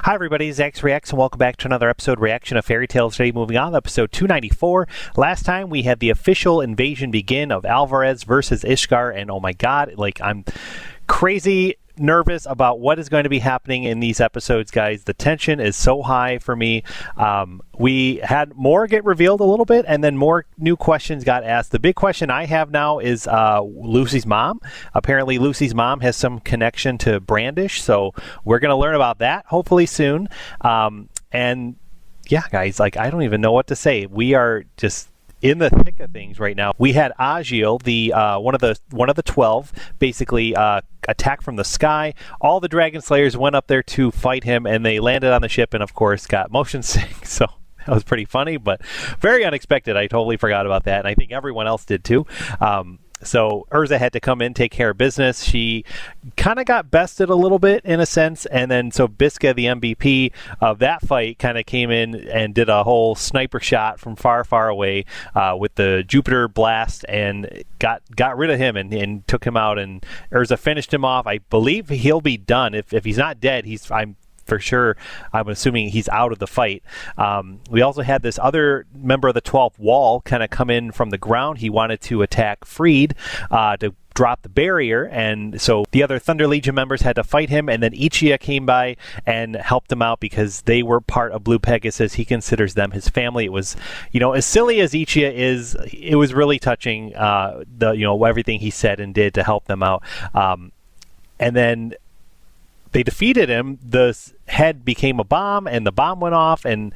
Hi everybody, Zach's Reacts, and welcome back to another episode reaction of Fairy Tales. Today, moving on to episode 294. Last time we had the official invasion begin of Alvarez versus Ishgar, and oh my god, like I'm crazy nervous about what is going to be happening in these episodes, guys. The tension is so high for me. We had more get revealed a little bit, and then more new questions got asked. The big question I have now is Lucy's mom. Apparently Lucy's mom has some connection to Brandish, so we're going to learn about that hopefully soon. And yeah, guys, like I don't even know what to say. We are just in the thick of things right now. We had Igneel, the one of the 12, basically attack from the sky. All the Dragon Slayers went up there to fight him, and they landed on the ship, and of course got motion sick. So that was pretty funny, but very unexpected. I totally forgot about that, and I think everyone else did too. So Urza had to come in, take care of business. She kind of got bested a little bit in a sense, and then so Bisca, the MVP of that fight, kind of came in and did a whole sniper shot from far, far away with the Jupiter blast and got rid of him and took him out. And Urza finished him off. I believe he'll be done. If he's not dead, I'm assuming he's out of the fight. We also had this other member of the 12th Wall kind of come in from the ground. He wanted to attack Freed to drop the barrier, and so the other Thunder Legion members had to fight him, and then Ichia came by and helped him out because they were part of Blue Pegasus. He considers them his family. It was, as silly as Ichia is, it was really touching, everything he said and did to help them out. And then they defeated him. The head became a bomb, and the bomb went off, and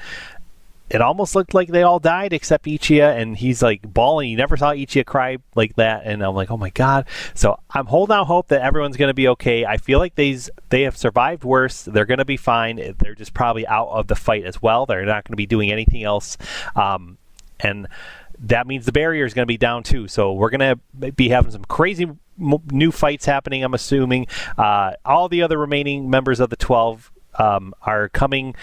it almost looked like they all died except Ichia, and he's like bawling. You never saw Ichia cry like that, and I'm like, oh my god. So I'm holding out hope that everyone's going to be okay. I feel like they have survived worse. They're going to be fine. They're just probably out of the fight as well. They're not going to be doing anything else, and that means the barrier is going to be down too. So we're going to be having some crazy new fights happening, I'm assuming. All the other remaining members of the 12 are coming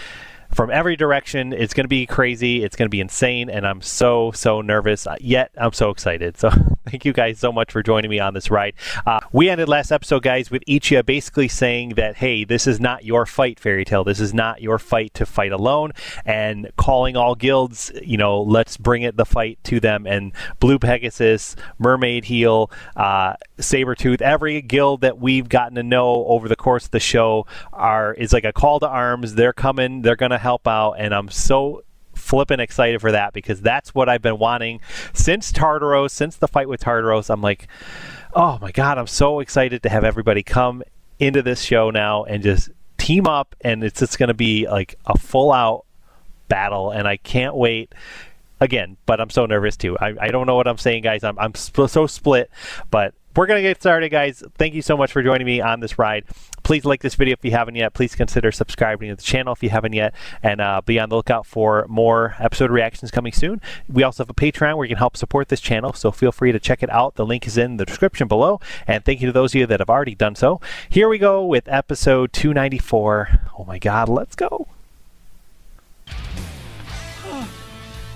from every direction. It's going to be crazy. It's going to be insane, and I'm so nervous, yet I'm so excited. So thank you guys so much for joining me on this ride. We ended last episode, guys, with Ichia basically saying that, hey, this is not your fight, Fairy Tail. This is not your fight to fight alone, and calling all guilds, let's bring the fight to them. And Blue Pegasus, Mermaid Heel, Sabretooth, every guild that we've gotten to know over the course of the show is like a call to arms. They're coming. They're going to help out, and I'm so flippin' excited for that because that's what I've been wanting since Tartaros, since the fight with Tartaros. I'm like, oh my god, I'm so excited to have everybody come into this show now and just team up, and it's just going to be like a full out battle, and I can't wait. Again, but I'm so nervous too. I don't know what I'm saying, guys. I'm so split, but we're going to get started, guys. Thank you so much for joining me on this ride. Please like this video if you haven't yet. Please consider subscribing to the channel if you haven't yet, and be on the lookout for more episode reactions coming soon. We also have a Patreon where you can help support this channel, so feel free to check it out. The link is in the description below, and thank you to those of you that have already done so. Here we go with episode 294. Oh my god, let's go.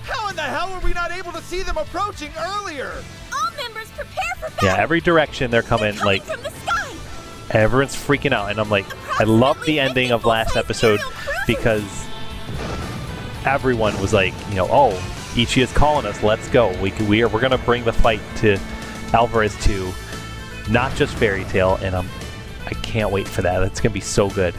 How in the hell were we not able to see them approaching earlier? All members prepare for battle. Yeah, every direction they're coming like from the sky. Everyone's freaking out, and I'm like, I love the ending of last episode because everyone was like, oh, Ichia's calling us, let's go. We're going to bring the fight to Alvarez too, not just Fairy Tail, and I can't wait for that. It's going to be so good.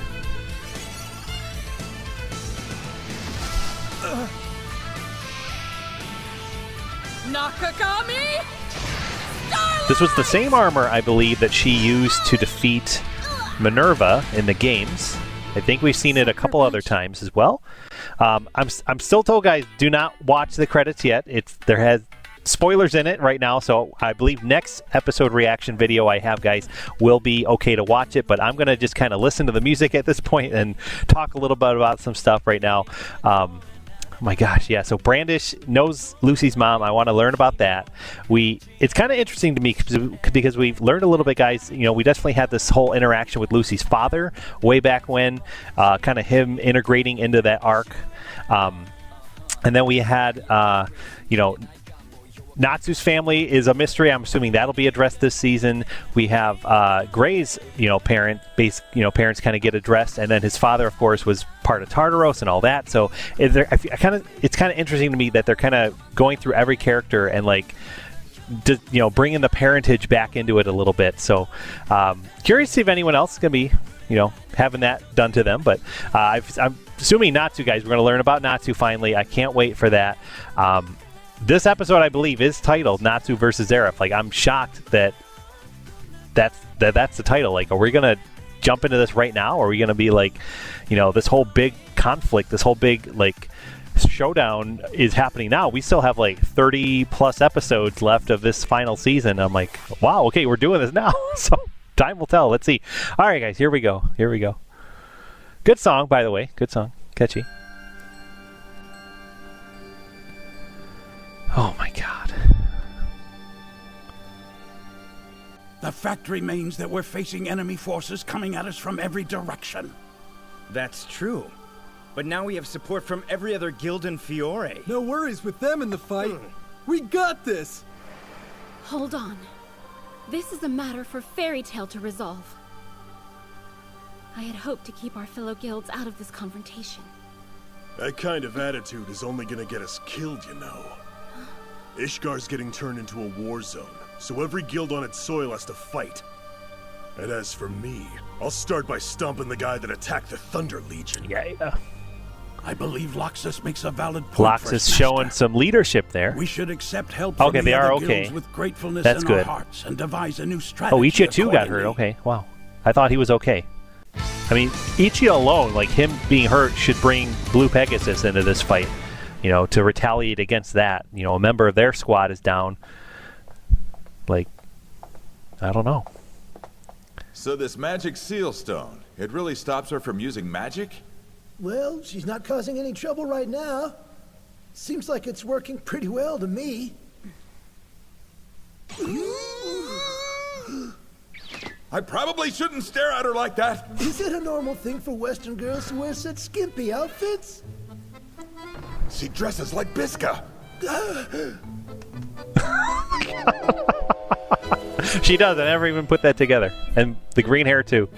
Nakagami! This was the same armor, I believe, that she used to defeat Minerva in the games. I think we've seen it a couple other times as well. I'm still told, guys, do not watch the credits yet. There has spoilers in it right now, so I believe next episode reaction video I have, guys, will be okay to watch it, but I'm going to just kind of listen to the music at this point and talk a little bit about some stuff right now. Oh my gosh, yeah, so Brandish knows Lucy's mom. I want to learn about that. It's kind of interesting to me because we've learned a little bit, guys. We definitely had this whole interaction with Lucy's father way back when, kind of him integrating into that arc. And then we had, Natsu's family is a mystery. I'm assuming that'll be addressed this season. We have Gray's, parents kind of get addressed, and then his father, of course, was part of Tartaros and all that. So it's kind of interesting to me that they're kind of going through every character and bringing the parentage back into it a little bit. So curious to see if anyone else is going to be, having that done to them. But I'm assuming Natsu, guys. We're going to learn about Natsu finally. I can't wait for that. This episode, I believe, is titled Natsu versus Zeref. Like, I'm shocked that's the title. Like, are we going to jump into this right now? Or are we going to be like, this whole big conflict, this whole big, showdown is happening now? We still have, 30-plus episodes left of this final season. I'm like, wow, okay, we're doing this now. So, time will tell. Let's see. All right, guys, here we go. Good song, by the way. Good song. Catchy. Oh my god. The fact remains that we're facing enemy forces coming at us from every direction. That's true. But now we have support from every other guild in Fiore. No worries with them in the fight. We got this! Hold on. This is a matter for Fairy Tale to resolve. I had hoped to keep our fellow guilds out of this confrontation. That kind of attitude is only gonna get us killed, Ishgar's getting turned into a war zone, so every guild on its soil has to fight. And as for me, I'll start by stomping the guy that attacked the Thunder Legion. Yeah. I believe Loxus makes a valid point. Loxus showing some leadership there. We should accept help from okay, the they other are guilds okay. with gratefulness That's in good. our hearts and devise a new strategy. Oh, Ichia too got hurt. Okay, wow. I thought he was okay. I mean, Ichia alone, him being hurt, should bring Blue Pegasus into this fight. To retaliate against that. A member of their squad is down. I don't know. So this magic seal stone, it really stops her from using magic? Well, she's not causing any trouble right now. Seems like it's working pretty well to me. I probably shouldn't stare at her like that. Is it a normal thing for Western girls to wear such skimpy outfits? She dresses like Bisca. She does. I never even put that together. And the green hair, too.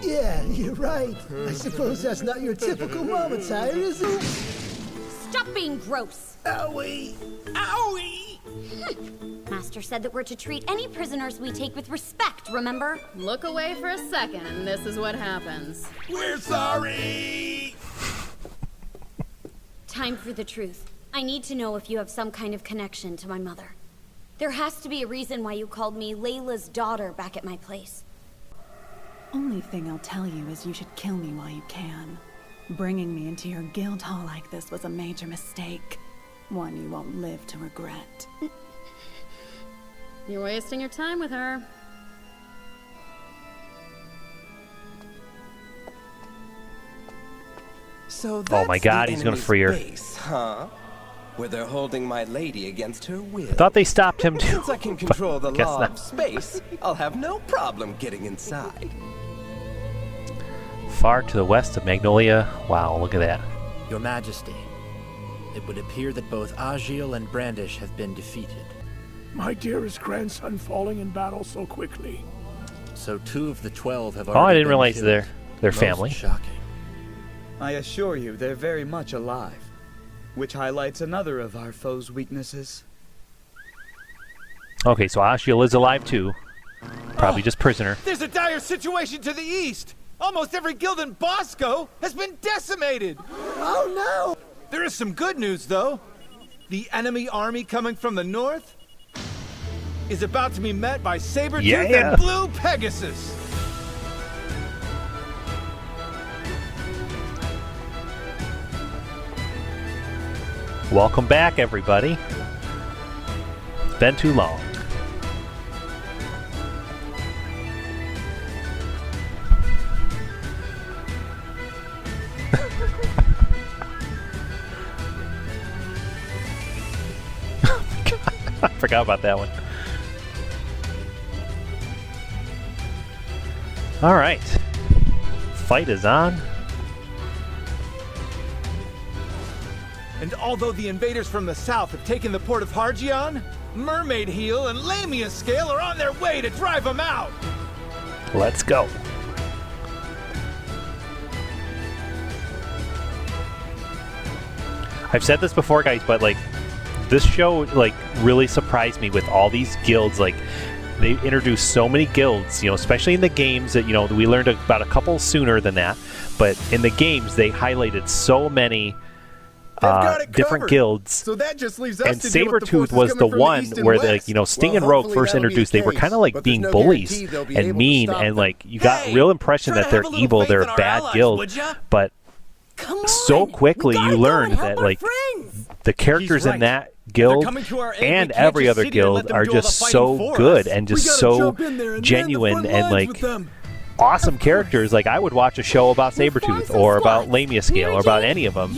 Yeah, you're right. I suppose that's not your typical mama tire, is it? Stop being gross! Owie! Owie! Master said that we're to treat any prisoners we take with respect, remember? Look away for a second, and this is what happens. We're sorry! Time for the truth. I need to know if you have some kind of connection to my mother. There has to be a reason why you called me Layla's daughter back at my place. Only thing I'll tell you is you should kill me while you can. Bringing me into your guild hall like this was a major mistake. One you won't live to regret. You're wasting your time with her. So Oh my god, he's gonna free her. Base, huh? Where they're holding my lady against her will. I thought they stopped him too. Since I can control the guess law not. of space, I'll have no problem getting inside. Far to the west of Magnolia. Wow, look at that. Your Majesty, it would appear that both Agiel and Brandish have been defeated. My dearest grandson falling in battle so quickly. So 2 of the 12 have Oh, already I didn't been realize killed. their Most family. Shocking. I assure you, they're very much alive, which highlights another of our foes' weaknesses. Okay, so Ashiel is alive too. Probably just prisoner. There's a dire situation to the east. Almost every guild in Bosco has been decimated. Oh no! There is some good news, though. The enemy army coming from the north is about to be met by Sabretooth Yeah. and Blue Pegasus. Welcome back, everybody. It's been too long. I forgot about that one. All right. Fight is on. And although the invaders from the south have taken the port of Hargion, Mermaid Heel and Lamia Scale are on their way to drive him out! Let's go. I've said this before, guys, but like this show like really surprised me with all these guilds. Like they introduced so many guilds, you know, especially in the games that, you know, we learned about a couple sooner than that, but in the games they highlighted so many different guilds. So that just leaves us and to deal with the Sabretooth forces was the coming from one east and where west. the, you know, Sting and Rogue first introduced, they were kind of like being bullies and mean, and like you got real impression that they're evil, they're a bad guild, but so quickly you learned that like the characters in that guild and every other guild are just so good and just so genuine and like awesome characters. Like I would watch a show about Sabretooth or about Lamia Scale or about any of them.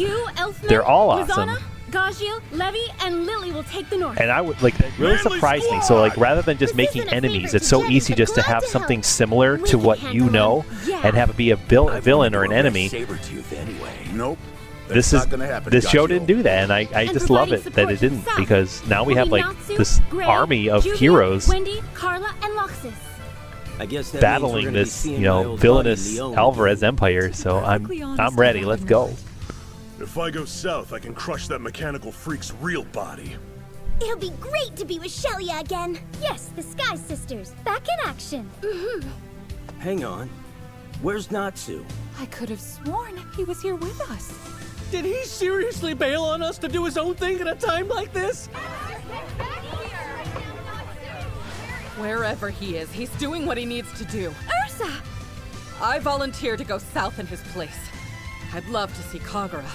They're all awesome. Gagio, Levy, and Lily will take the north. And I would like that really surprised me. So like rather than just making enemies, it's so easy just to have something similar to what you know and have it be a villain or an enemy. Nope. This show didn't do that, and I just love it that it didn't, because now we have like this army of heroes Wendy, Carla, and Loxus. I guess that battling this, you know, villainous Alvarez empire. So I'm ready. Let's go. If I go south, I can crush that mechanical freak's real body. It'll be great to be with Shelia again. Yes, the Sky Sisters, back in action. Hang on. Where's Natsu? I could have sworn he was here with us. Did he seriously bail on us to do his own thing at a time like this? Wherever he is, he's doing what he needs to do. Ursa! I volunteer to go south in his place. I'd love to see Kagura.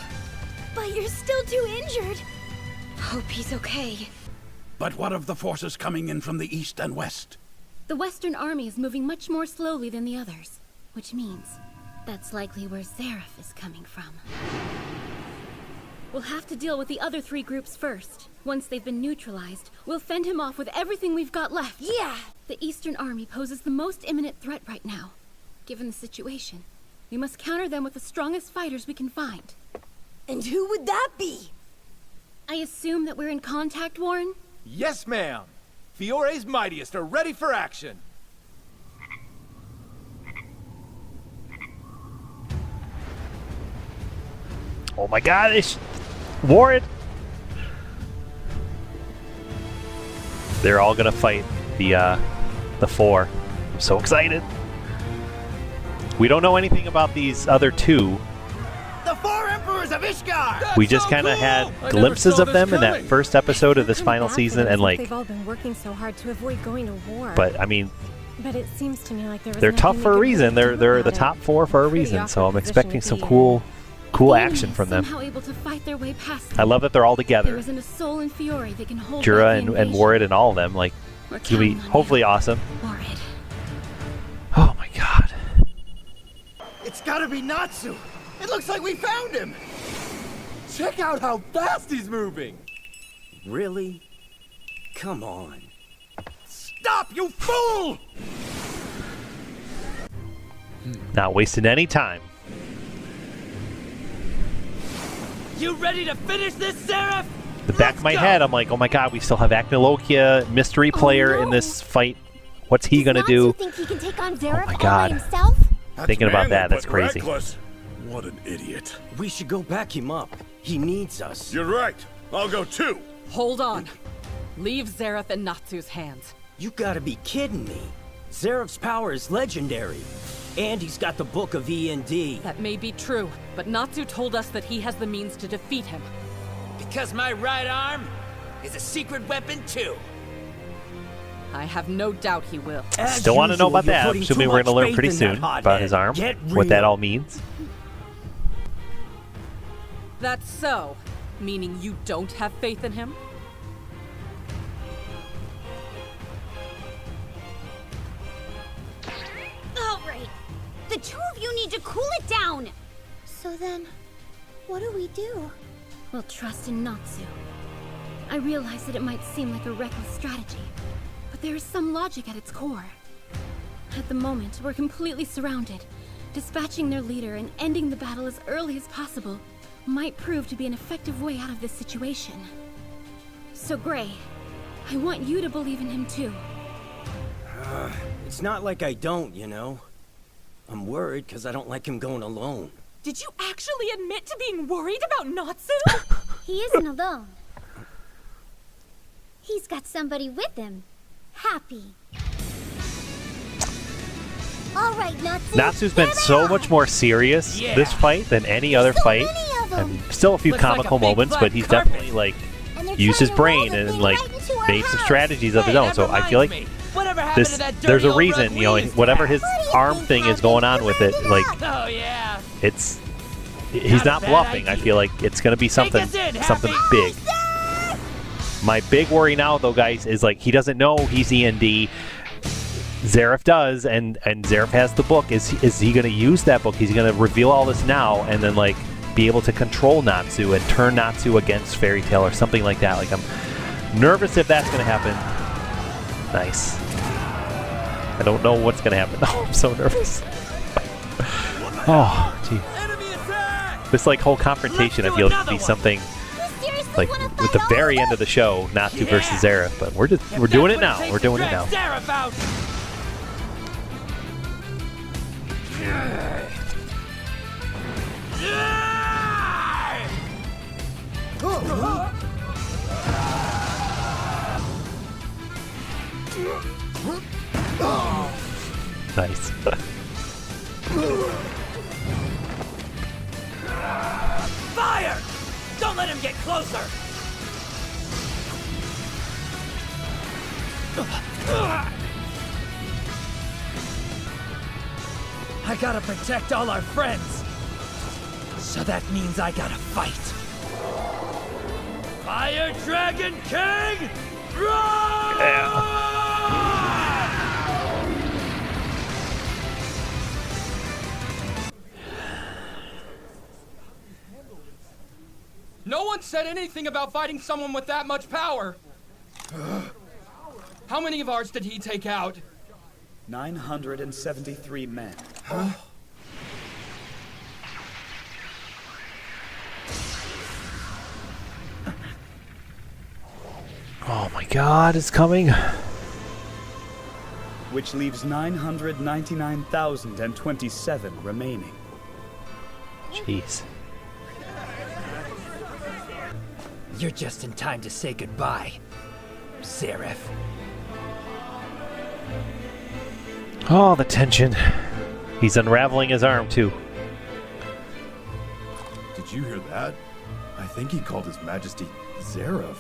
But you're still too injured. Hope he's okay. But what of the forces coming in from the east and west? The Western Army is moving much more slowly than the others, which means that's likely where Zeref is coming from. We'll have to deal with the other three groups first. Once they've been neutralized, we'll fend him off with everything we've got left. Yeah! The Eastern Army poses the most imminent threat right now. Given the situation, we must counter them with the strongest fighters we can find. And who would that be? I assume that we're in contact, Warren? Yes, ma'am. Fiore's mightiest are ready for action. Oh my God, it's Warren! They're all gonna fight the four. I'm so excited. We don't know anything about these other two. The four emperors of Ishgard! We just kind of had glimpses of them in that first episode of this final season, and like, they've all been working so hard to avoid going to war. but I mean, But it seems to me like there was they're tough nothing for a they could reason. really do They're the about top it. four for a Pretty reason. So I'm awkward expecting position some to be in. cool The enemy action is from them. somehow able to fight their way past I love that they're all There together. isn't a soul in Fiore that can hold Jura back and the invasion. Warren and all of them. Like, We're it's gonna be counting on hopefully awesome. Warren. Oh my God. It's gotta be Natsu! It looks like we found him! Check out how fast he's moving! Really? Come on. Stop, you fool! Not wasting any time. You ready to finish this, Zeref? The back of my head, I'm like, oh my God, we still have Acnolokia, mystery player in this fight. What's he gonna do? Think he can take on Zeref my all God. by himself? Thinking about that, that's crazy. Reckless. What an idiot. We should go back him up. He needs us. You're right. I'll go too. Hold on. Leave Zeref in Natsu's hands. You gotta be kidding me. Zeref's power is legendary. And he's got the Book of E&D. That may be true, but Natsu told us that he has the means to defeat him. Because my right arm is a secret weapon too. I have no doubt he will. Still want to know about that. I'm assuming we're going to learn pretty soon about his arm, what that all means. That's so. Meaning you don't have faith in him? All right. The two of you need to cool it down. So then, what do we do? We'll trust in Natsu. I realize that it might seem like a reckless strategy, but there is some logic at its core. At the moment, we're completely surrounded. Dispatching their leader and ending the battle as early as possible might prove to be an effective way out of this situation. So, Gray, I want you to believe in him too. It's not like I don't, you know. I'm worried because I don't like him going alone. Did you actually admit to being worried about Natsu? He isn't alone. He's got somebody with him. Happy. All right, Natsu. Natsu's been so much more serious this fight than any other fight. And still a few comical moments, but he's definitely like used his brain and like made some strategies of his own. So I feel like there's a reason, you know, whatever his arm thing is going on with it, like he's not bluffing. I feel like it's gonna be something big. My big worry now, though, guys, is like he doesn't know he's END. Zeref does, and Zeref has the book. Is he going to use that book? He's going to reveal all this now, and then like be able to control Natsu and turn Natsu against Fairy Tail or something like that. Like I'm nervous if that's going to happen. Nice. I don't know what's going to happen. Oh, I'm so nervous. Oh, gee. This like whole confrontation, I feel like, would be something. Like with the very end of the show, Natsu versus Zeref, but we're doing it now. We're doing it now. Nice. Fire! Don't let him get closer! I gotta protect all our friends. So that means I gotta fight. Fire Dragon King! Run! No one said anything about fighting someone with that much power. How many of ours did he take out? 973 men. Huh? Oh my God, it's coming. Which leaves 999,027 remaining. Jeez. You're just in time to say goodbye, Zeref. Oh, the tension. He's unraveling his arm, too. Did you hear that? I think he called His Majesty Zeref.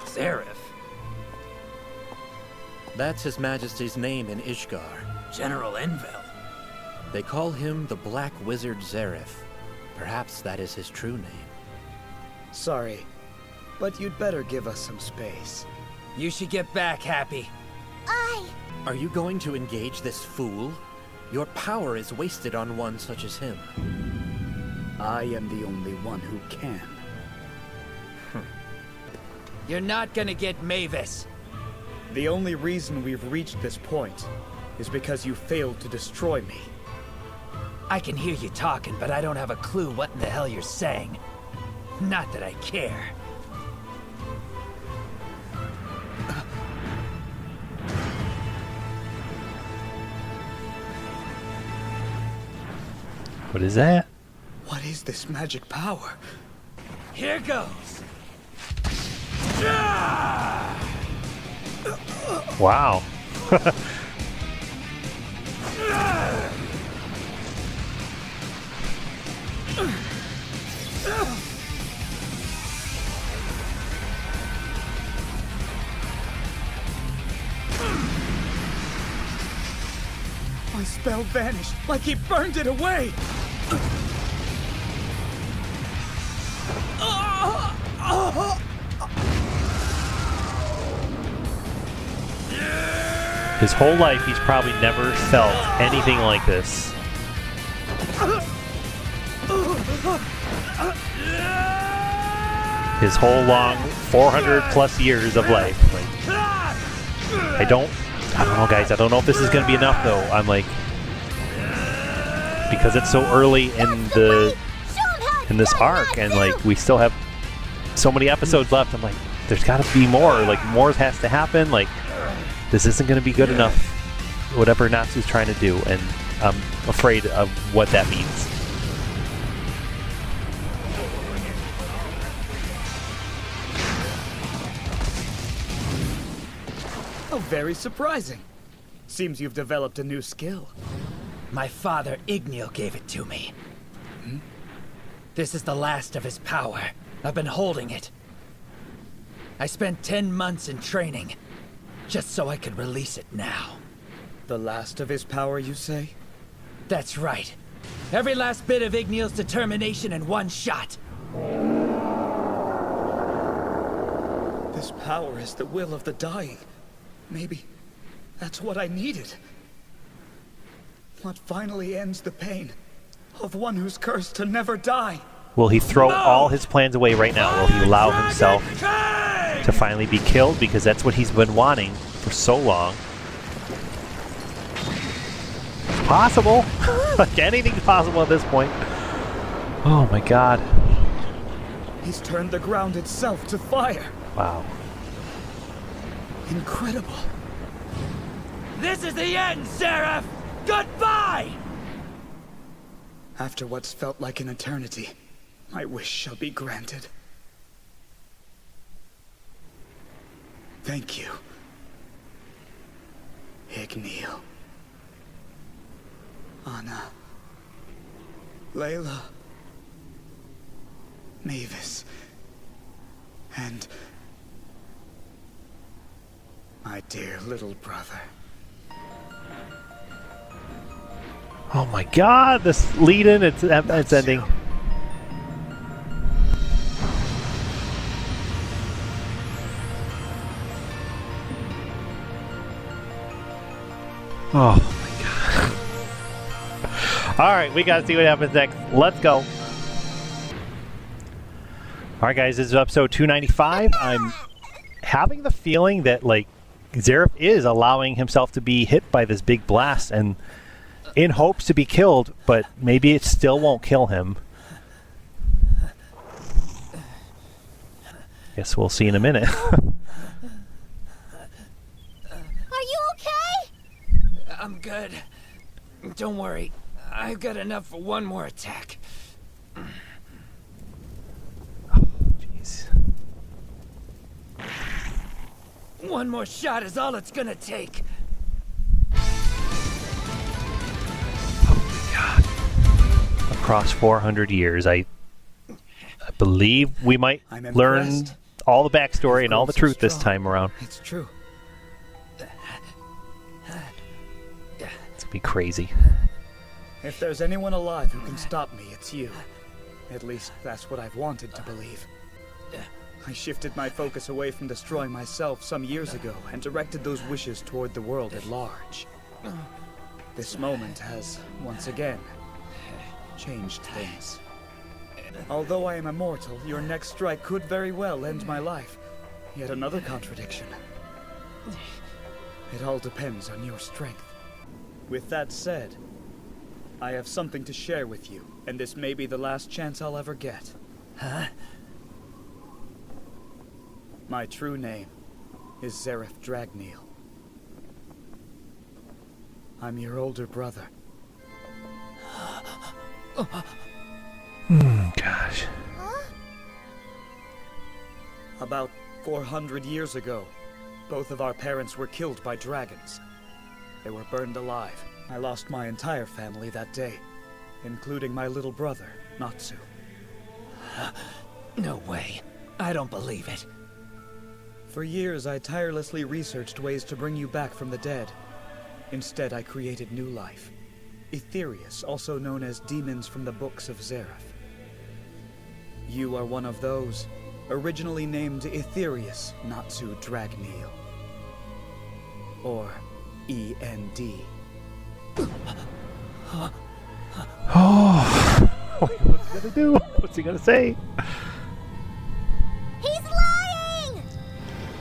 Zeref? That's His Majesty's name in Ishgar. General Envel. They call him the Black Wizard Zeref. Perhaps that is his true name. Sorry, but you'd better give us some space. You should get back, Happy. Are you going to engage this fool? Your power is wasted on one such as him. I am the only one who can. You're not gonna get Mavis. The only reason we've reached this point is because you failed to destroy me. I can hear you talking, but I don't have a clue what in the hell you're saying. Not that I care. What is that? What is this magic power? Here goes. Wow. My spell vanished, like he burned it away! His whole life, he's probably never felt anything like this. His whole long 400 plus years of life. Like, I don't know, guys. I don't know if this is going to be enough, though. I'm like, because it's so early in this arc, and like we still have so many episodes left. I'm like, there's got to be more. Like, more has to happen. Like, this isn't going to be good enough, whatever Natsu's trying to do, and I'm afraid of what that means. Oh, very surprising. Seems you've developed a new skill. My father, Igneel, gave it to me. This is the last of his power. I've been holding it. I spent 10 months in training, just so I could release it now. The last of his power, you say? That's right. Every last bit of Igneel's determination in one shot. This power is the will of the dying. Maybe that's what I needed. What finally ends the pain of one who's cursed to never die. Will he throw all his plans away right now? Will he allow himself to finally be killed? Because that's what he's been wanting for so long. It's possible. Like, anything's possible at this point. Oh my god. He's turned the ground itself to fire. Wow. Incredible. This is the end, Zeref! Goodbye! After what's felt like an eternity, my wish shall be granted. Thank you, Igneel. Anna. Layla. Mavis. And my dear little brother. Oh my god, this lead-in, it's ending. Oh my god. Alright, we gotta see what happens next. Let's go. Alright guys, this is episode 295. I'm having the feeling that, like, Zeref is allowing himself to be hit by this big blast and in hopes to be killed, but maybe it still won't kill him. Guess we'll see in a minute. Are you okay? I'm good. Don't worry. I've got enough for one more attack. Jeez. One more shot is all it's gonna take. Across 400 years, I believe we might learn all the backstory and all the truth this time around. It's true. It's gonna be crazy. If there's anyone alive who can stop me, it's you. At least that's what I've wanted to believe. I shifted my focus away from destroying myself some years ago and directed those wishes toward the world at large. This moment has, once again, changed things. Although I am immortal, your next strike could very well end my life. Yet another contradiction. It all depends on your strength. With that said, I have something to share with you, and this may be the last chance I'll ever get. Huh? My true name is Zeref Dragneel. I'm your older brother. Gosh. About 400 years ago, both of our parents were killed by dragons. They were burned alive. I lost my entire family that day, including my little brother, Natsu. No way. I don't believe it. For years, I tirelessly researched ways to bring you back from the dead. Instead, I created new life. Aetherius, also known as demons from the books of Zeref. You are one of those, originally named Aetherius Natsu Dragneel. Or END. Oh, what's he gonna do? What's he gonna say? He's lying!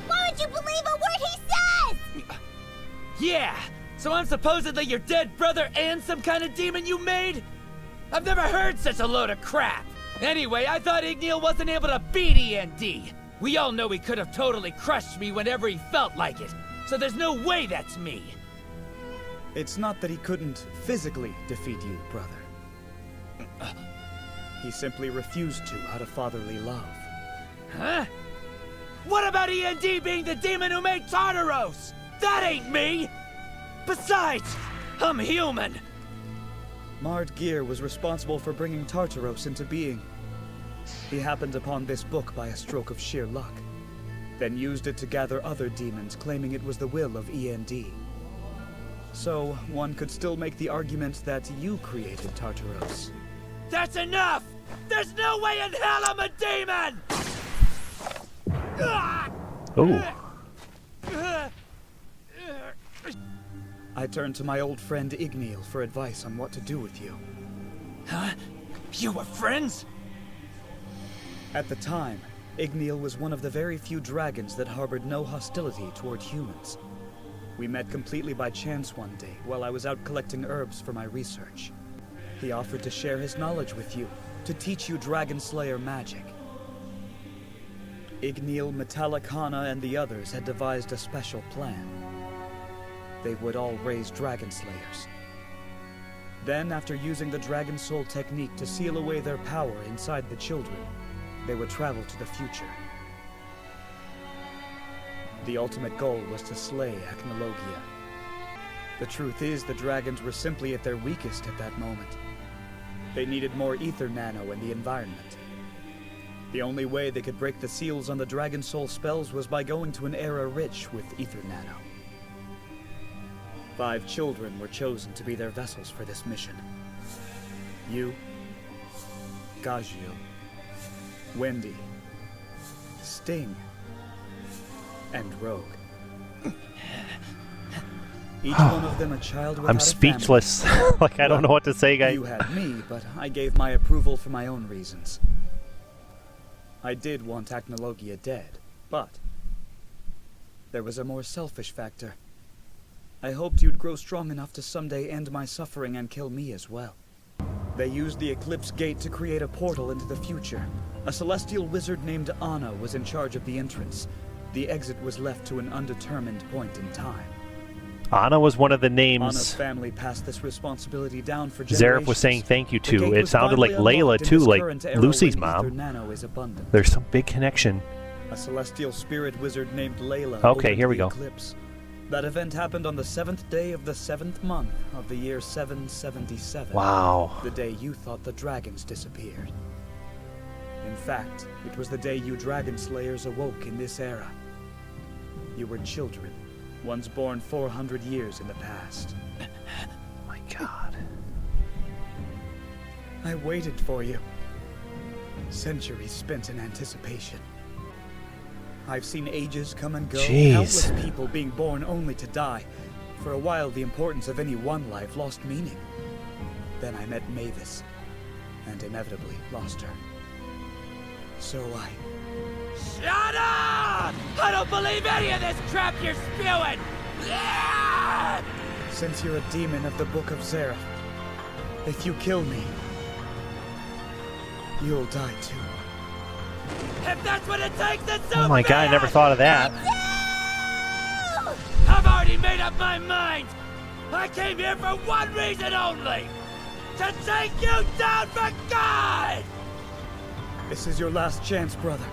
Why would you believe a word he says? Yeah! So I'm supposedly your dead brother and some kind of demon you made? I've never heard such a load of crap! Anyway, I thought Igneel wasn't able to beat END. We all know he could have totally crushed me whenever he felt like it, so there's no way that's me. It's not that he couldn't physically defeat you, brother. He simply refused to out of fatherly love. Huh? What about END being the demon who made Tartaros? That ain't me! Besides, I'm human! Mard Gear was responsible for bringing Tartaros into being. He happened upon this book by a stroke of sheer luck, then used it to gather other demons, claiming it was the will of END. So, one could still make the argument that you created Tartaros. That's enough! There's no way in hell I'm a demon! Ooh. I turned to my old friend Igneel for advice on what to do with you. Huh? You were friends? At the time, Igneel was one of the very few dragons that harbored no hostility toward humans. We met completely by chance one day while I was out collecting herbs for my research. He offered to share his knowledge with you, to teach you Dragon Slayer magic. Igneel, Metallic Hana, and the others had devised a special plan. They would all raise Dragon Slayers. Then, after using the Dragon Soul technique to seal away their power inside the children, they would travel to the future. The ultimate goal was to slay Acnologia. The truth is, the dragons were simply at their weakest at that moment. They needed more ether nano in the environment. The only way they could break the seals on the Dragon Soul spells was by going to an era rich with ether nano. 5 children were chosen to be their vessels for this mission. You, Gajil, Wendy, Sting, and Rogue. Each one of them a child without I'm a speechless. family. Like, I don't know what to say, guys. You had me, but I gave my approval for my own reasons. I did want Acnologia dead, but there was a more selfish factor. I hoped you'd grow strong enough to someday end my suffering and kill me as well. They used the Eclipse Gate to create a portal into the future. A celestial wizard named Anna was in charge of the entrance. The exit was left to an undetermined point in time. Anna was one of the names Anna's family passed this responsibility down for generations. Zeref was saying thank you The to. gate It was sounded like finally Layla, unlocked in too, this like current era Lucy's when ether mom. nano is abundant. There's some big connection. A celestial spirit wizard named Layla. Okay, here we opened go. the eclipse. That event happened on the 7th day of the 7th month of the year 777. Wow. The day you thought the dragons disappeared. In fact, it was the day you Dragon Slayers awoke in this era. You were children, ones born 400 years in the past. My God. I waited for you. Centuries spent in anticipation. I've seen ages come and go, Jeez. countless people being born only to die. For a while, the importance of any one life lost meaning. Then I met Mavis, and inevitably lost her. So I... Shut up! I don't believe any of this crap you're spewing! Yeah! Since you're a demon of the Book of Zeref, if you kill me, you'll die too. If that's what it takes, then so Oh my God, I never thought of that. I've already made up my mind! I came here for one reason only! To take you down for good! This is your last chance, brother.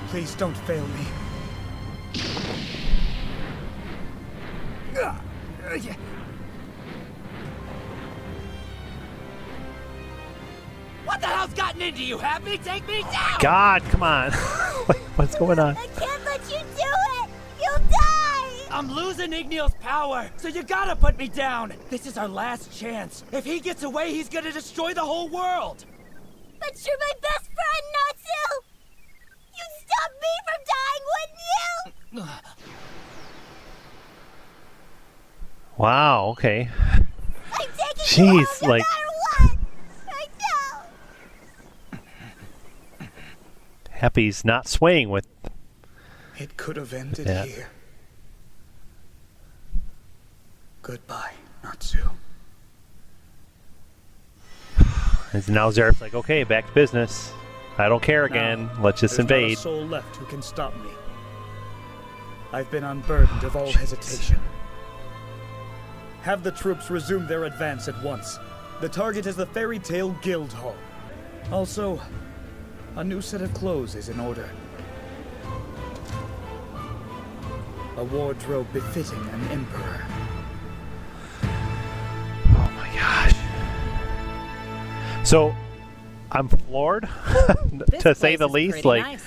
Please don't fail me. What the hell's gotten into you? Have me take me down! God, come on. What's going on? I can't let you do it! You'll die! I'm losing Igneel's power, so you gotta put me down! This is our last chance. If he gets away, he's gonna destroy the whole world! But you're my best friend, Natsu! You'd stop me from dying, wouldn't you? Wow, okay. I'm taking you home no like... matter what! I know! Happy's not swaying with... It could have ended Yeah. here. Goodbye, Natsu. And now Zeref's like, okay, back to business. I don't care again. Let's just invade. There's not a soul left who can stop me. I've been unburdened of all hesitation. Have the troops resume their advance at once. The target is the Fairy Tale Guild Hall. Also, a new set of clothes is in order. A wardrobe befitting an emperor. Oh my gosh. So, I'm floored, to say the least. Like, nice.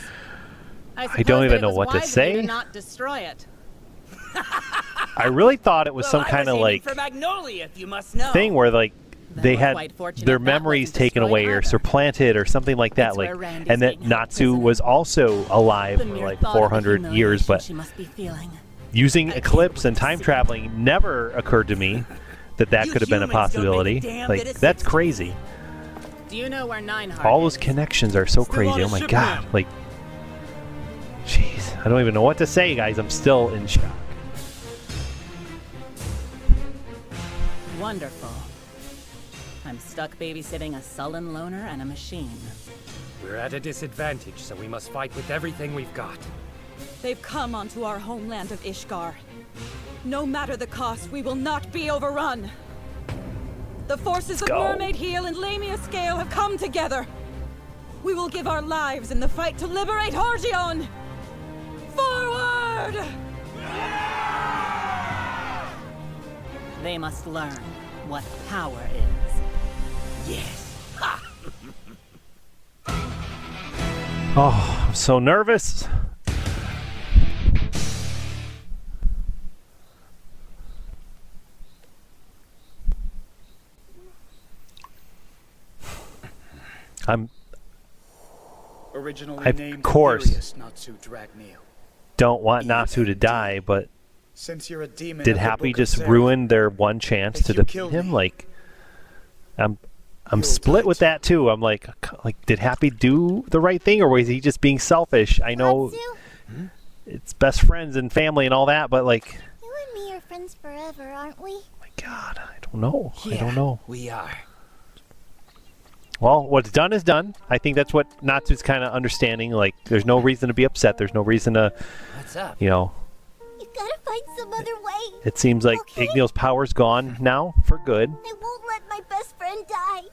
I don't even know what to say. Not destroy it. I really thought it was some kind of like for Magnolia, if you must know. thing where like they had their memories taken away or supplanted or something like that. Like, and that Natsu was also alive for like 400 years, but using Eclipse and time traveling never occurred to me that could have been a possibility. Like, that's crazy. Do you know where Nineheart All those connections are so crazy. Oh my god. Like, jeez. I don't even know what to say, guys. I'm still in shock. Wonderful. I'm stuck babysitting a sullen loner and a machine. We're at a disadvantage, so we must fight with everything we've got. They've come onto our homeland of Ishgar. No matter the cost, we will not be overrun. The forces of Mermaid Heel and Lamia Scale have come together. We will give our lives in the fight to liberate Hargion! Forward! They must learn what power is. Yes. Oh, I'm so nervous. Originally of named course Natsu Dragneel. Don't want Natsu to die, but Since you're a demon did of the Happy Book of just Zeref, ruin their one chance to defeat him? Like, I'm split with that too. I'm like, did Happy do the right thing, or was he just being selfish? I know it's best friends and family and all that, but like, You and me are friends forever, aren't we? I don't know. I don't know. We are. Well, what's done is done. I think that's what Natsu's kind of understanding. Like, there's no reason to be upset. There's no reason to, What's up? you know. You gotta find some other way. It seems like Igneel's power's gone now for good, I won't let my best friend die.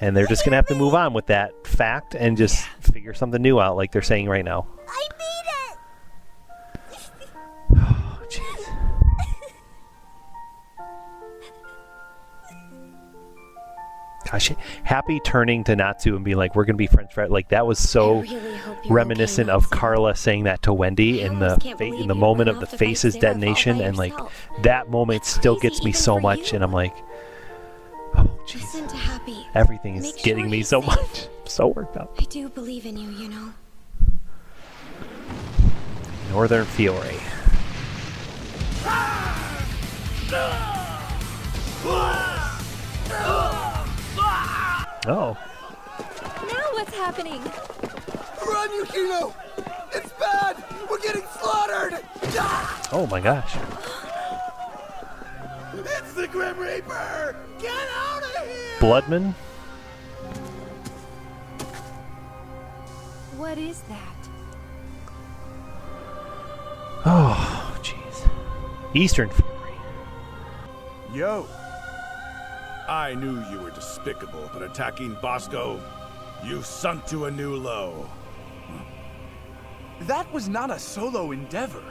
and they're just gonna have to move on with that fact and just figure something new out, like they're saying right now. I mean it! Oh, jeez. Gosh, Happy turning to Natsu and being like, "We're gonna be friends forever." Like, that was so reminiscent of Carla saying that to Wendy in the moment of the Faces detonation, and like that moment still gets me so much, and I'm like, oh jeez, Listen to Happy. everything is Make sure getting me he's so safe. much, so worked up. I do believe in you, you know. Northern Fiore. Oh. Now what's happening? Run, Yukino! It's bad! We're getting slaughtered! Oh my gosh. It's the Grim Reaper! Get out of here! Bloodman? What is that? Oh, jeez. Eastern Fury. Yo. I knew you were despicable, but attacking Bosco, you sunk to a new low. That was not a solo endeavor.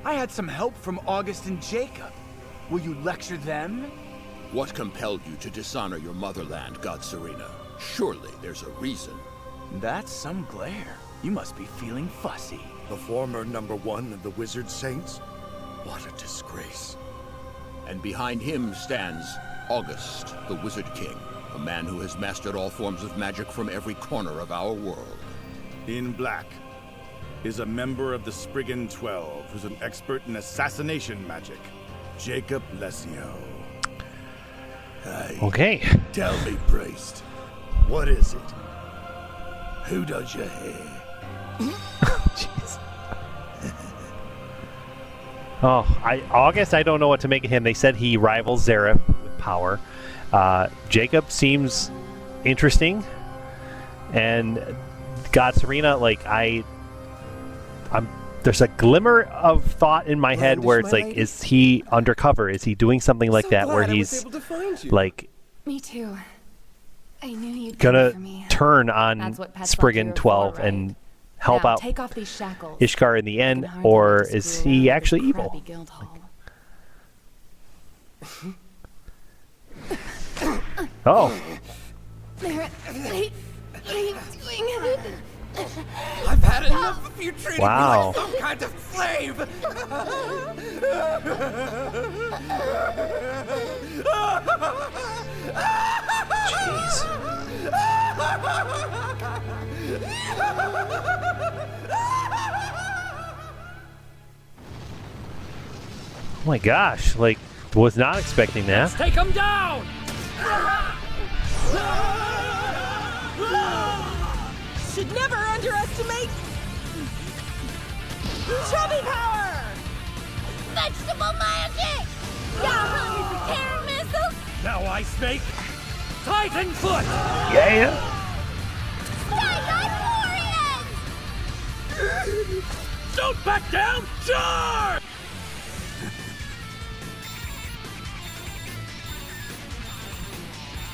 I had some help from August and Jacob. Will you lecture them? What compelled you to dishonor your motherland, God Serena? Surely there's a reason. That's some glare. You must be feeling fussy. The former #1 of the Wizard Saints? What a disgrace. And behind him stands August, the Wizard King, a man who has mastered all forms of magic from every corner of our world. In black is a member of the Spriggan 12 who's an expert in assassination magic, Jacob Lesio. Hey. Okay. Tell me, priest, what is it? Who does your hair? Jeez. August, I don't know what to make of him. They said he rivals Zeref with power. Jacob seems interesting and God, Serena, like there's a glimmer of thought in my head where it's like, is he undercover? Is he doing something like that where he's like, Me too. I knew you'd gonna come for me. turn on That's what pets Spriggan like you are 12 for, right? and help Now, out take off these shackles. Ishkar in the end, or is he actually evil? Oh. Merritt, wait. What are you doing? I've had enough of you treating Wow. me like some kind of slave! Jeez. Oh my gosh, like, was not expecting that. Take him down! Should never underestimate chubby power! Vegetable magic! Y'all hungry for terror missiles? Now I snake! Titan foot! Yeah! Sky Don't back down! Charge!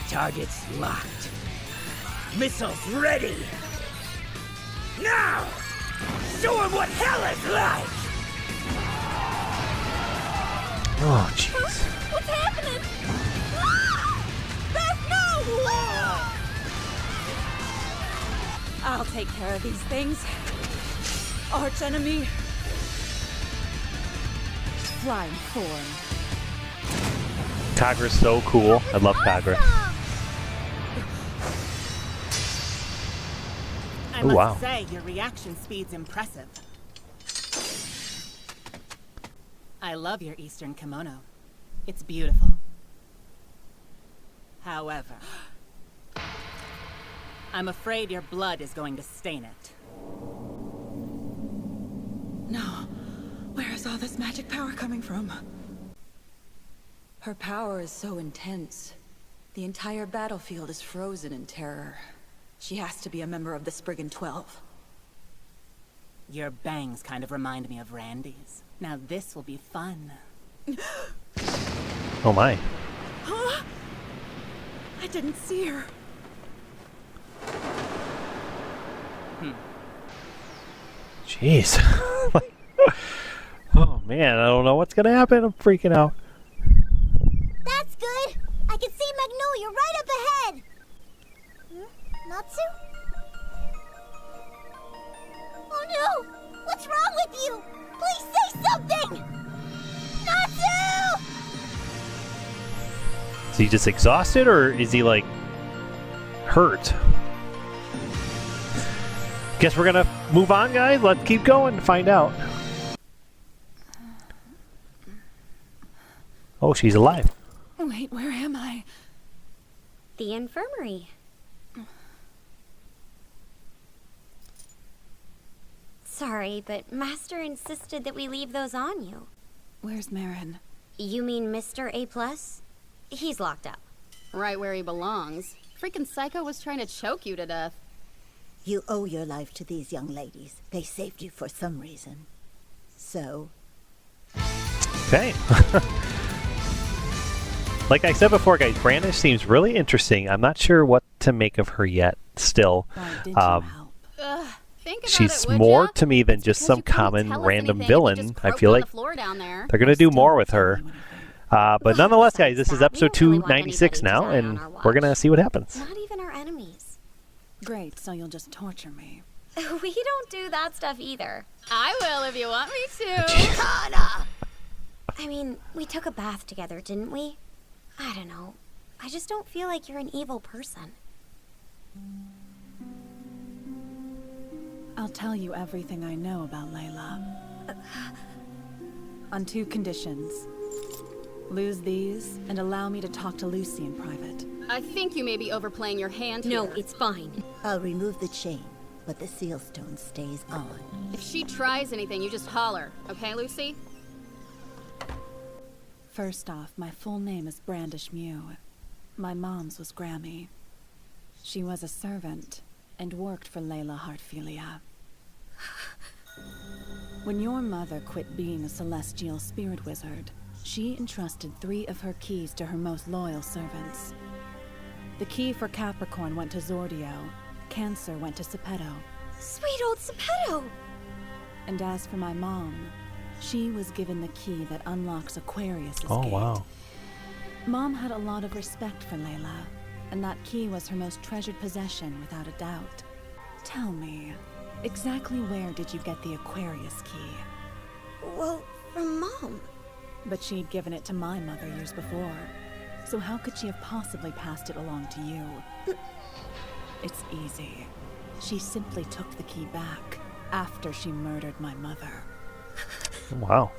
Targets locked. Missiles ready! Now! Show him what hell is like! Oh, jeez. What's happening? Beth, no! I'll take care of these things. Arch enemy. Flying form. Kagra's so cool. I love Kagra. I Oh, must wow. say, your reaction speed's impressive. I love your Eastern kimono. It's beautiful. However, I'm afraid your blood is going to stain it. No. Where is all this magic power coming from? Her power is so intense. The entire battlefield is frozen in terror. She has to be a member of the Spriggan 12. Your bangs kind of remind me of Randy's. Now this will be fun. Oh my. Huh? I didn't see her. Jeez. Oh man, I don't know what's gonna happen. I'm freaking out. That's good! I can see Magnolia right up ahead! Natsu? Oh no! What's wrong with you? Please say something! Natsu! Is he just exhausted, or is he like hurt? Guess we're gonna move on, guys. Let's keep going and find out. Oh, she's alive. Wait, where am I? The infirmary. Sorry, but Master insisted that we leave those on you. Where's Marin? You mean Mr. A+? He's locked up. Right where he belongs. Freaking Psycho was trying to choke you to death. You owe your life to these young ladies. They saved you for some reason. So... Okay. Like I said before, guys, Brandish seems really interesting. I'm not sure what to make of her yet, still. Think about She's it, would more ya? to me than just some common random villain. I feel like they're going to do more with her. But nonetheless, guys, this is episode 296 now, and we're going to see what happens. Not even our enemies. Great, so you'll just torture me. We don't do that stuff either. I will if you want me to. I mean, we took a bath together, didn't we? I don't know. I just don't feel like you're an evil person. I'll tell you everything I know about Layla. On two conditions. Lose these, and allow me to talk to Lucy in private. I think you may be overplaying your hand No, here. it's fine. I'll remove the chain, but the seal stone stays on. If she tries anything, you just holler. Okay, Lucy? First off, my full name is Brandish Mew. My mom's was Grammy. She was a servant, and worked for Layla Heartfilia. When your mother quit being a celestial spirit wizard, she entrusted 3 of her keys to her most loyal servants. The key for Capricorn went to Zordio, Cancer went to Sepetto. Sweet old Sepetto! And as for my mom, she was given the key that unlocks Aquarius' gate. Oh, wow. Mom had a lot of respect for Layla, and that key was her most treasured possession without a doubt. Tell me, exactly where did you get the Aquarius key? Well, from Mom. But she'd given it to my mother years before, so how could she have possibly passed it along to you? It's easy. She simply took the key back after she murdered my mother. Wow.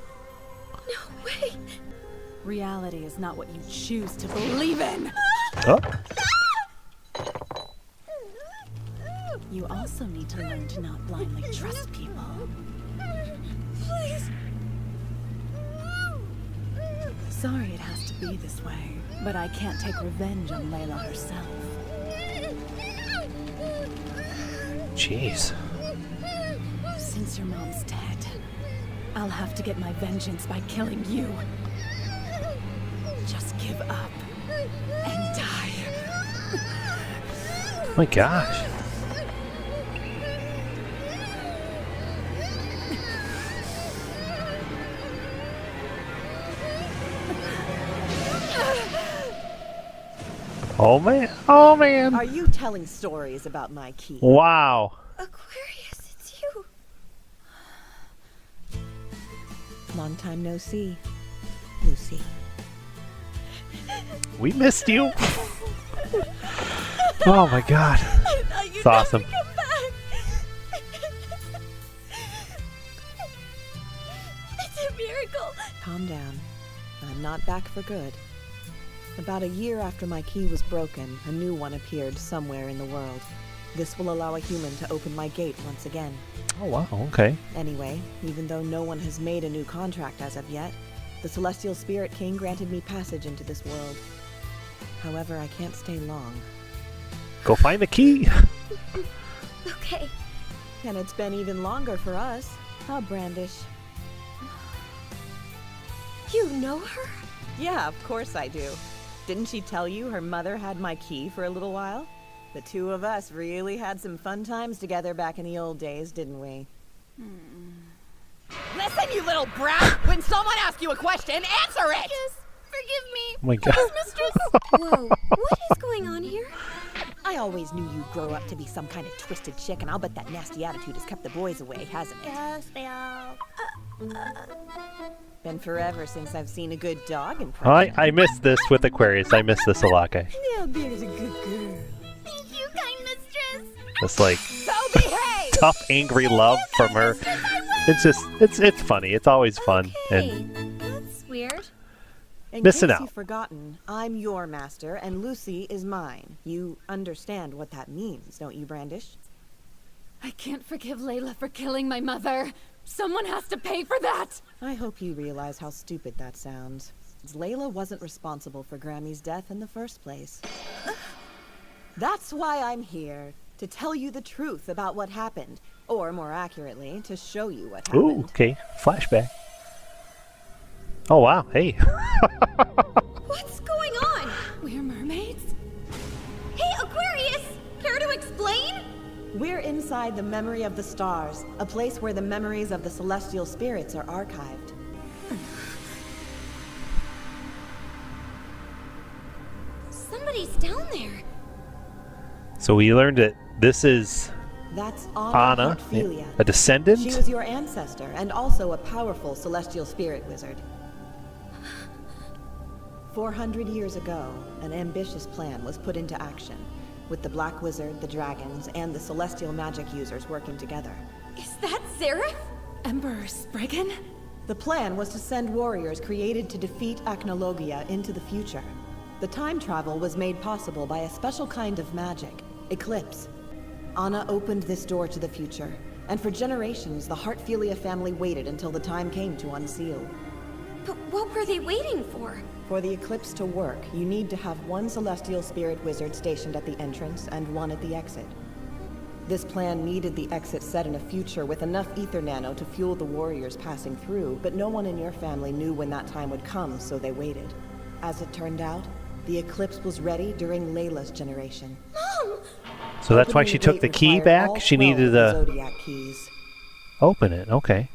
No way! Reality is not what you choose to believe in! Oh. You also need to learn to not blindly trust people. Please! Sorry it has to be this way, but I can't take revenge on Layla herself. Jeez. Since your mom's dead, I'll have to get my vengeance by killing you. Just give up and die. Oh my gosh. Oh man. Oh man. Are you telling stories about my key? Wow. Aquarius, it's you. Long time no see, Lucy. We missed you. Oh my god. It's awesome. It's a miracle. Calm down. I'm not back for good. About a year after my key was broken, a new one appeared somewhere in the world. This will allow a human to open my gate once again. Oh wow, okay. Anyway, even though no one has made a new contract as of yet, the Celestial Spirit King granted me passage into this world. However, I can't stay long. Go find the key. Okay. And it's been even longer for us, huh, Brandish? You know her? Yeah, of course I do. Didn't she tell you her mother had my key for a little while? The two of us really had some fun times together back in the old days, didn't we? Listen, you little brat! When someone asks you a question, answer it! Yes, forgive me. Oh my god. Please, mistress. Whoa, what is going on here? I always knew you'd grow up to be some kind of twisted chick, and I'll bet that nasty attitude has kept the boys away, hasn't it? Yes, they are. Been forever since I've seen a good dog in person. I missed this with Aquarius. I missed this a lot, guys. Yeah, Beard's a good girl. Thank you, kind mistress. It's like So behave! tough, angry love from her. It's just, it's funny. It's always fun. Hey, that's weird. In Missing case out. you've forgotten, I'm your master, and Lucy is mine. You understand what that means, don't you, Brandish? I can't forgive Layla for killing my mother. Someone has to pay for that! I hope you realize how stupid that sounds. Layla wasn't responsible for Grammy's death in the first place. That's why I'm here, to tell you the truth about what happened. Or, more accurately, to show you what happened. Ooh, okay. Flashback. Oh wow, hey. What's going on? We're mermaids? Hey, Aquarius! Care to explain? We're inside the memory of the stars, a place where the memories of the celestial spirits are archived. Somebody's down there. So we learned that this is That's Anna, Heartfilia. a descendant. She was your ancestor, and also a powerful celestial spirit wizard. 400 years ago, an ambitious plan was put into action, with the Black Wizard, the dragons, and the celestial magic users working together. Is that Zeref? Emperor Spriggan? The plan was to send warriors created to defeat Acnologia into the future. The time travel was made possible by a special kind of magic, Eclipse. Anna opened this door to the future, and for generations the Heartfilia family waited until the time came to unseal. But what were they waiting for? For the Eclipse to work, you need to have one celestial spirit wizard stationed at the entrance and one at the exit. This plan needed the exit set in a future with enough ether nano to fuel the warriors passing through, but no one in your family knew when that time would come, so they waited. As it turned out, the eclipse was ready during Layla's generation. Mom! So that's why she took the key back? She needed the Zodiac keys. Open it, okay.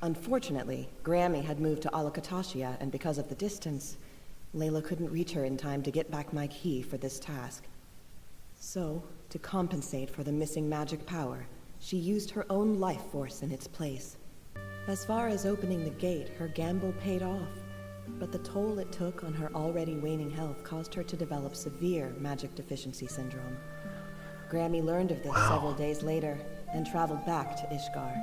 Unfortunately, Grammy had moved to Alakatashia, and because of the distance, Layla couldn't reach her in time to get back my key for this task. So, to compensate for the missing magic power, she used her own life force in its place. As far as opening the gate, her gamble paid off, but the toll it took on her already waning health caused her to develop severe magic deficiency syndrome. Grammy learned of this several days later and traveled back to Ishgar.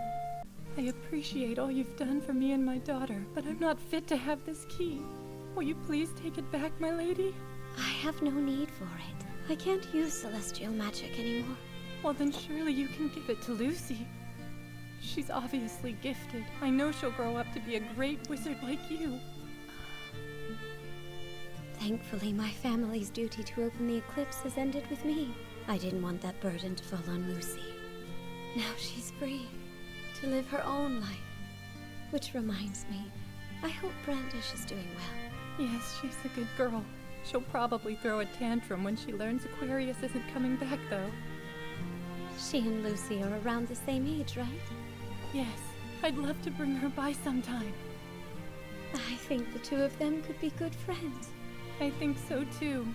I appreciate all you've done for me and my daughter, but I'm not fit to have this key. Will you please take it back, my lady? I have no need for it. I can't use celestial magic anymore. Well, then surely you can give it to Lucy. She's obviously gifted. I know she'll grow up to be a great wizard like you. Thankfully, my family's duty to open the eclipse has ended with me. I didn't want that burden to fall on Lucy. Now she's free to live her own life. Which reminds me, I hope Brandish is doing well. Yes, she's a good girl. She'll probably throw a tantrum when she learns Aquarius isn't coming back, though. She and Lucy are around the same age, right? Yes, I'd love to bring her by sometime. I think the two of them could be good friends. I think so, too.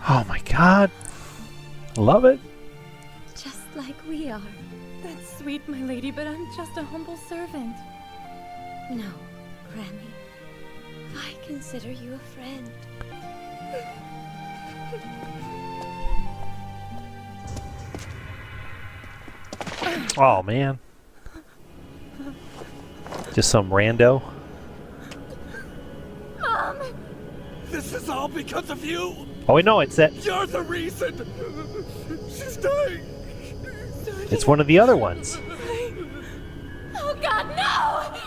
Oh my god. Love it. Just like we are. That's sweet, my lady, but I'm just a humble servant. No, Grammy. I consider you a friend. Oh man. Just some rando. Mom! This is all because of you! Oh wait, no, it's that. You're the reason! She's dying! It's one of the other ones. Oh god, no!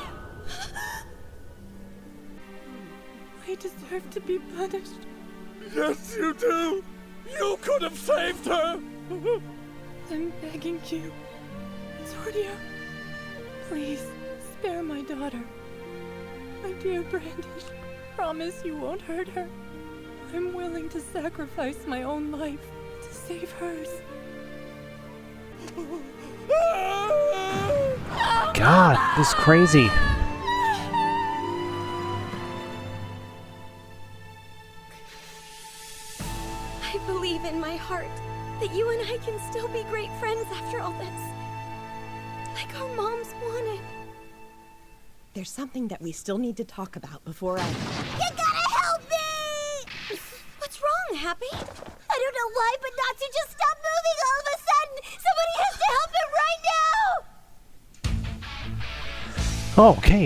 I deserve to be punished. Yes, you do! You could have saved her! I'm begging you. Zordia, please, spare my daughter. My dear Brandish, promise you won't hurt her. I'm willing to sacrifice my own life to save hers. God, this is crazy. I believe in my heart that you and I can still be great friends after all this. Like our moms wanted. There's something that we still need to talk about before I... You gotta help me! What's wrong, Happy? I don't know why, but Natsu just stopped moving all of a sudden! Somebody has to help him right now! Oh, okay.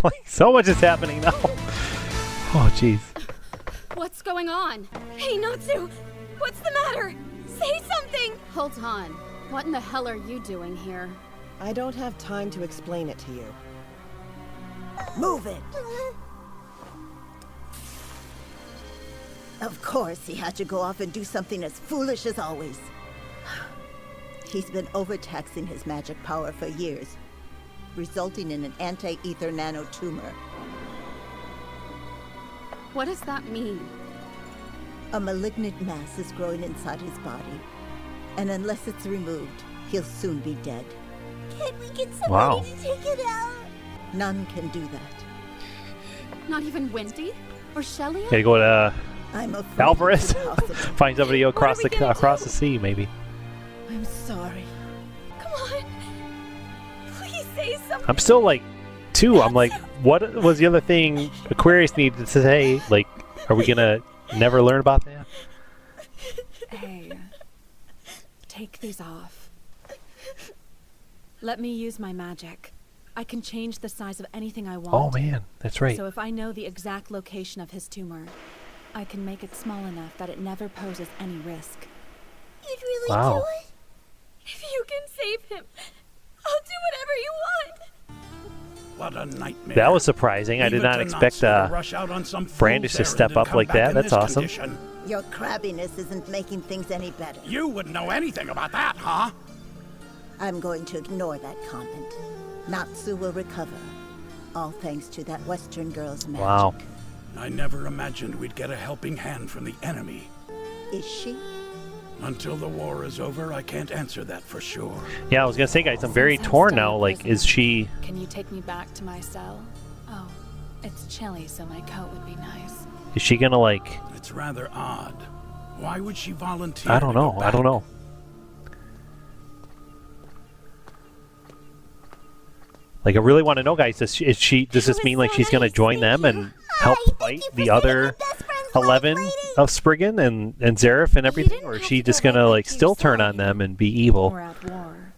Like, so much is happening now. Oh, jeez. What's going on? Hey, Natsu! What's the matter? Say something! Hold on. What in the hell are you doing here? I don't have time to explain it to you. Move it! Of course, he had to go off and do something as foolish as always. He's been overtaxing his magic power for years, resulting in an anti-ether nano tumor. What does that mean? A malignant mass is growing inside his body, and unless it's removed, he'll soon be dead. Can't we get somebody to take it out? None can do that. Not even Wendy? Or Shelly? Gotta go to I'm afraid Alvarez. it's impossible. Find somebody across the sea, maybe. I'm sorry. Come on. Please say something. I'm still like, I'm like, what was the other thing Aquarius needed to say? Like, are we gonna never learn about that? Hey, take these off. Let me use my magic. I can change the size of anything I want. Oh man, that's right. So if I know the exact location of his tumor, I can make it small enough that it never poses any risk. You'd really Wow. do it? If you can save him, I'll do whatever you want. What a nightmare. That was surprising. I did Leave not it to expect Natsu to rush out on some Brandish to fool's step errand and up come like back that. in That's this awesome. condition. Your crabbiness isn't making things any better. You wouldn't know anything about that, huh? I'm going to ignore that comment. Natsu will recover. All thanks to that Western girl's magic. Wow. I never imagined we'd get a helping hand from the enemy. Is she? Until the war is over, I can't answer that for sure. Yeah, I was gonna say, guys, I'm very torn now. Like, is she... Can you take me back to my cell? Oh, it's chilly, so my coat would be nice. Is she gonna, like... It's rather odd. Why would she volunteer? I don't know. I don't know. Like, I really want to know, guys. Does this mean like she's gonna join them and help fight the other 11 of Spriggan and Zeref and everything, or is she just gonna like still turn on them and be evil? We're at war.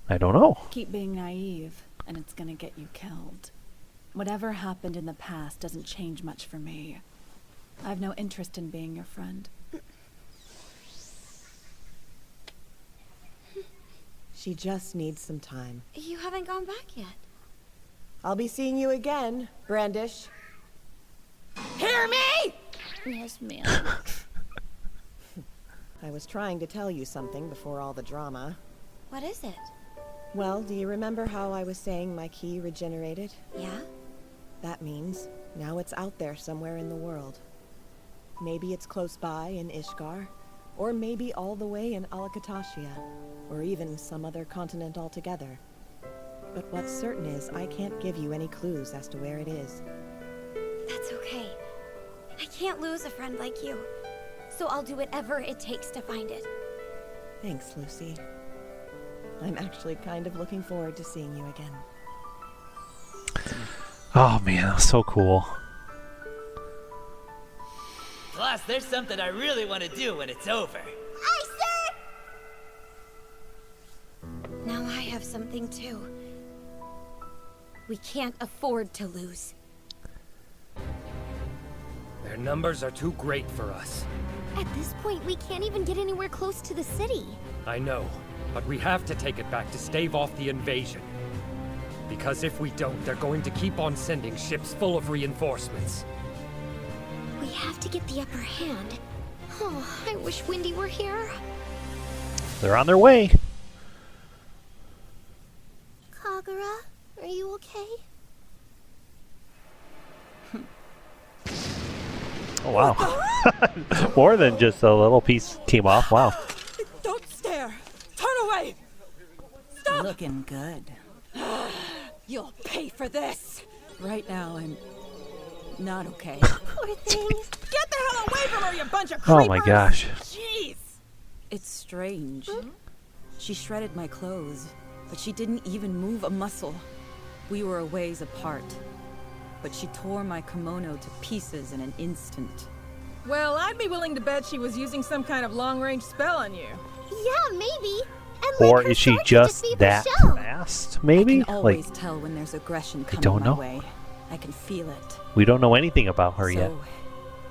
I don't know. Keep being naive, and it's gonna get you killed. Whatever happened in the past doesn't change much for me. I have no interest in being your friend. She just needs some time. You haven't gone back yet. I'll be seeing you again, Brandish. Hear me? Yes, ma'am. I was trying to tell you something before all the drama. What is it? Well, do you remember how I was saying my key regenerated? Yeah? That means now it's out there somewhere in the world. Maybe it's close by in Ishgar, or maybe all the way in Alakatashia, or even some other continent altogether. But what's certain is I can't give you any clues as to where it is. That's okay. I can't lose a friend like you. So I'll do whatever it takes to find it. Thanks, Lucy. I'm actually kind of looking forward to seeing you again. Oh man, that was so cool. Plus, there's something I really want to do when it's over. Aye, sir! Now I have something too. We can't afford to lose. Their numbers are too great for us. At this point, we can't even get anywhere close to the city. I know, but we have to take it back to stave off the invasion. Because if we don't, they're going to keep on sending ships full of reinforcements. We have to get the upper hand. Oh, I wish Windy were here. They're on their way. Kagura, are you okay? Oh wow. More than just a little piece came off. Wow. Don't stare! Turn away! Stop! Looking good. You'll pay for this! Right now, I'm not okay. Poor thing. Get the hell away from her, you bunch of creepers! Oh my gosh. Jeez! It's strange. She shredded my clothes, but she didn't even move a muscle. We were a ways apart, but she tore my kimono to pieces in an instant. Well, I'd be willing to bet she was using some kind of long-range spell on you. Yeah, maybe. And Or is she just that fast? Maybe? I can always Like, tell when there's aggression I coming don't my know. way. I can feel it. we don't know anything about her So, yet.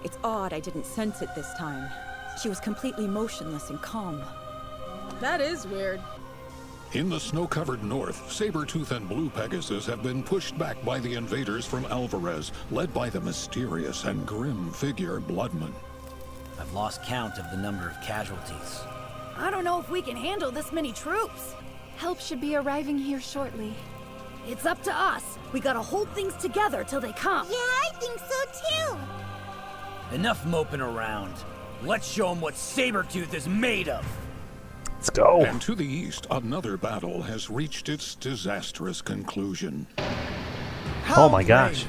it's odd I didn't sense it this time. She was completely motionless and calm. That is weird. In the snow-covered north, Sabretooth and Blue Pegasus have been pushed back by the invaders from Alvarez, led by the mysterious and grim figure Bloodman. I've lost count of the number of casualties. I don't know if we can handle this many troops. Help should be arriving here shortly. It's up to us. We gotta hold things together till they come. Yeah, I think so too. Enough moping around. Let's show them what Sabretooth is made of. Let's go. And to the east, another battle has reached its disastrous conclusion. Oh my gosh.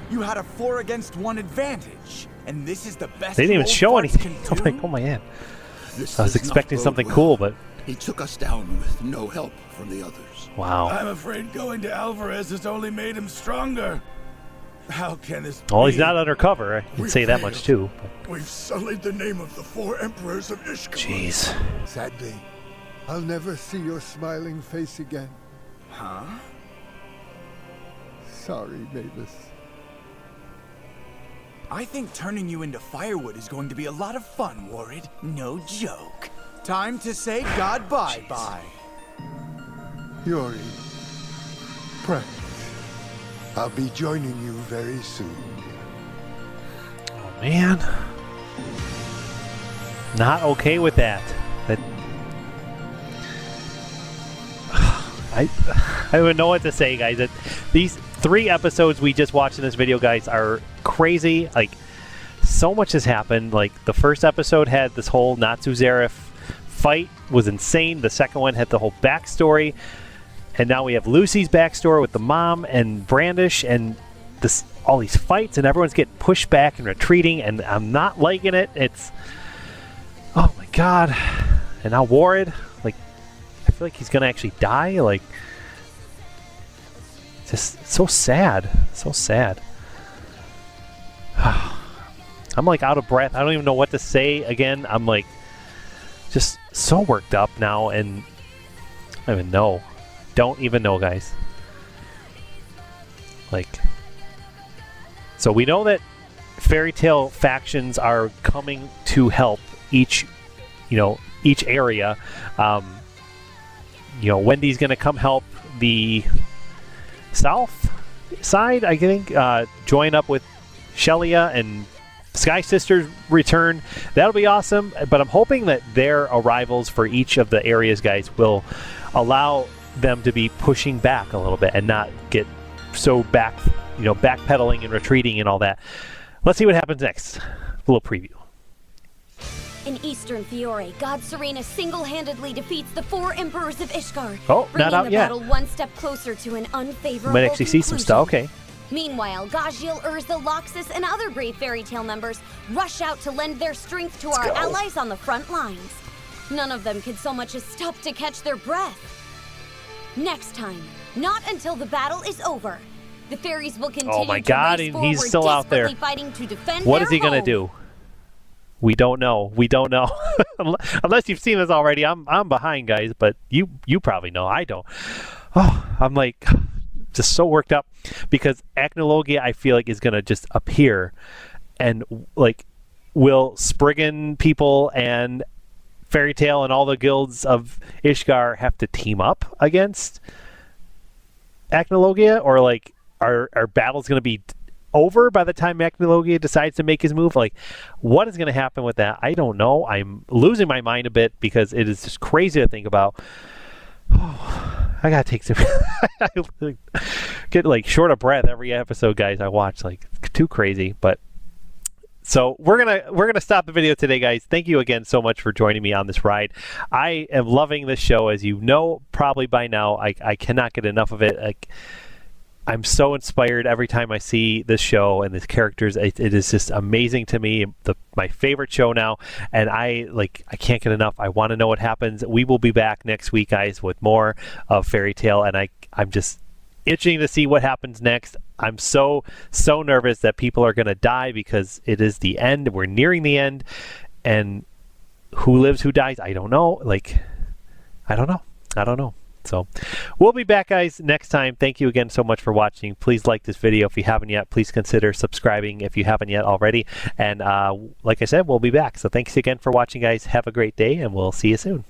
You had a 4-against-1 advantage, and this is the best. They didn't even you show old farts anything. can I'm do? like, oh my god. This I was does not expecting bode something well. cool, but He took us down with no help from the others. wow. I'm afraid going to Alvarez has only made him stronger. How can this Well, be? he's not undercover. I can say that much too. We've sullied the name of the 4 emperors of Ishgar. Jeez. Sadly, I'll never see your smiling face again. Huh? Sorry, Mavis. I think turning you into firewood is going to be a lot of fun, Warrid. No joke. Time to say goodbye-bye. Yuri, Prince, I'll be joining you very soon. Oh man. not okay with that. I don't even know what to say, guys. These 3 episodes we just watched in this video, guys, are crazy. Like, so much has happened. Like, the first episode had this whole Natsu Zeref fight, was insane. The second one had the whole backstory, and now we have Lucy's backstory with the mom and Brandish, and all these fights, and everyone's getting pushed back and retreating, and I'm not liking it. It's, oh my god. And now Warren, like, I feel like he's gonna actually die. Like, just so sad, so sad. I'm like out of breath. I don't even know what to say again. I'm like just so worked up now, and I don't even know. Don't even know, guys. Like, so we know that fairy tale factions are coming to help each area. Wendy's gonna come help the south side, I think, join up with Shelia, and Sky Sisters return. That'll be awesome, but I'm hoping that their arrivals for each of the areas, guys, will allow them to be pushing back a little bit and not get so backpedaling and retreating and all that. Let's see what happens next. A little preview. In Eastern Fiore, God Serena single-handedly defeats the 4 Emperors of Ishgard, not out bringing the yet. battle one step closer to an unfavorable Might actually see some stuff. Okay. Meanwhile, Gajiel, Urza, Loxus, and other brave fairy tale members rush out to lend their strength to our allies on the front lines. None of them could so much as stop to catch their breath. Next time, not until the battle is over, the fairies will continue oh my god, to race he's forward, still out there. Fighting to defend What their is he going to home. do? We don't know. We don't know. Unless you've seen this already. I'm behind, guys, but you probably know. I don't. Oh, I'm like just so worked up because Acnologia, I feel like, is going to just appear, and like will Spriggan people and Fairy Tale and all the guilds of Ishgard have to team up against Acnologia, or like our battle's going to be over by the time Acnologia decides to make his move? Like, what is going to happen with that? I don't know. I'm losing my mind a bit because it is just crazy to think about. Oh, I gotta take some. I get like short of breath every episode, guys. I watch, like, too crazy. But so we're gonna stop the video today, guys. Thank you again so much for joining me on this ride. I am loving this show, as you know probably by now. I cannot get enough of it. Like, I'm so inspired every time I see this show and these characters. It is just amazing to me. My favorite show now, and I can't get enough. I want to know what happens. We will be back next week, guys, with more of Fairy Tale, and I'm just itching to see what happens next. I'm so nervous that people are going to die because it is the end. We're nearing the end, and who lives, who dies, I don't know. Like, I don't know. So we'll be back, guys, next time. Thank you again so much for watching. Please like this video if you haven't yet. Please consider subscribing if you haven't yet already. And like I said, we'll be back. So thanks again for watching, guys. Have a great day, and we'll see you soon.